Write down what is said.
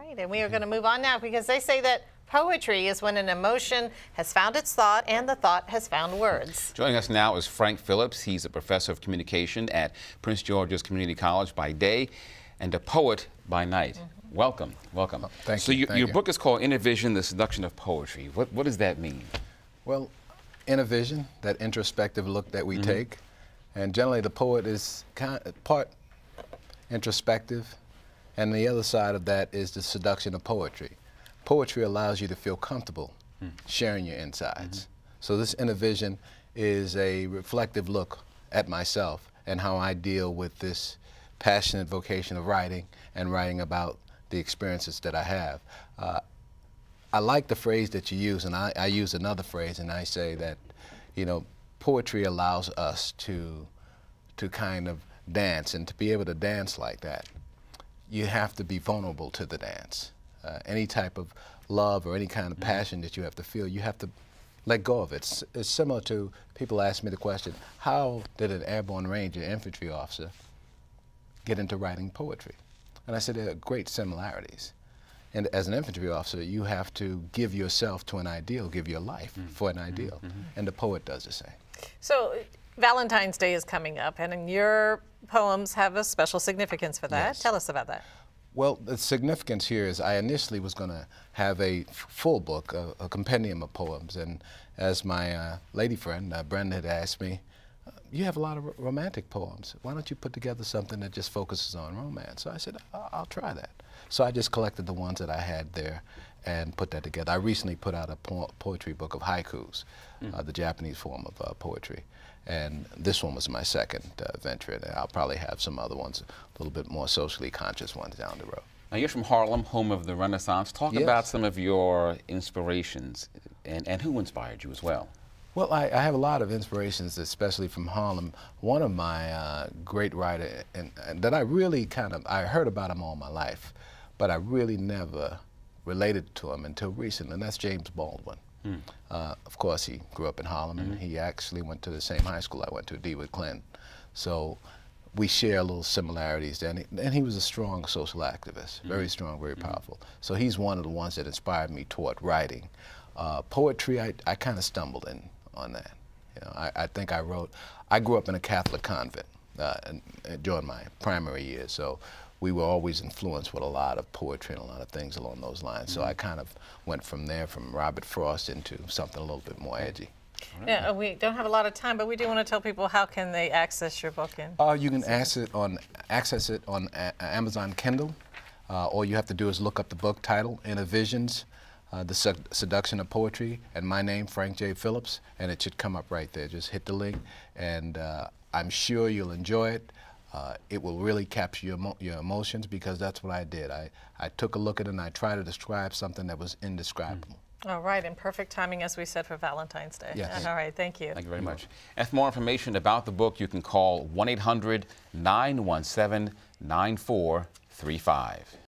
right, and we are going to move on now because they say that poetry is when an emotion has found its thought and the thought has found words. Joining us now is Frank Phillips. He's a professor of communication at Prince George's Community College by day and a poet by night. Welcome, welcome. Oh, thank you. So your book is called Vision The Seduction of Poetry. What does that mean? Well, inner vision, that introspective look that we take, and generally the poet is part introspective, and the other side of that is the seduction of poetry. Poetry allows you to feel comfortable sharing your insides. So this inner vision is a reflective look at myself and how I deal with this passionate vocation of writing and writing about the experiences that I have. I like the phrase that you use, and I use another phrase, and I say that, you know, poetry allows us to kind of dance, and to be able to dance like that, you have to be vulnerable to the dance. Any type of love or any kind of passion that you have to feel, you have to let go of it. It's similar to, people ask me the question, how did an airborne ranger, infantry officer, get into writing poetry? And I said there are great similarities. And as an infantry officer, you have to give yourself to an ideal, give your life for an ideal. And the poet does the same. So Valentine's Day is coming up, and your poems have a special significance for that. Yes. Tell us about that. Well, the significance here is I initially was going to have a full book, a compendium of poems. And as my lady friend, Brenda, had asked me, you have a lot of romantic poems. Why don't you put together something that just focuses on romance? So I said, I'll try that. So I just collected the ones that I had there and put that together. I recently put out a poetry book of haikus, the Japanese form of poetry. And this one was my second venture, and I'll probably have some other ones, a little bit more socially conscious ones down the road. Now you're from Harlem, home of the Renaissance. Talk about some of your inspirations and who inspired you as well. Well, I have a lot of inspirations, especially from Harlem. One of my great writers, and that I really I heard about him all my life, but I really never related to him until recently, and that's James Baldwin. Of course, he grew up in Harlem, and he actually went to the same high school I went to, DeWitt Clinton. So we share little similarities there, and he was a strong social activist, very strong, very powerful. So he's one of the ones that inspired me toward writing. Poetry, I kind of stumbled on that. You know, I think I grew up in a Catholic convent during my primary years, so we were always influenced with a lot of poetry and a lot of things along those lines. So I kind of went from there, from Robert Frost, into something a little bit more edgy. Yeah, we don't have a lot of time, but we do want to tell people how can they access your book. You can access it on Amazon Kindle. All you have to do is look up the book title, Inner Visions, The Seduction of Poetry, and my name, Frank J. Phillips, and it should come up right there. Just hit the link, and I'm sure you'll enjoy it. It will really capture your emotions, because that's what I did. I took a look at it and I tried to describe something that was indescribable. All right, and perfect timing, as we said, for Valentine's Day. Yes. All right, thank you. Thank you very much. And for more information about the book, you can call 1-800-917-9435.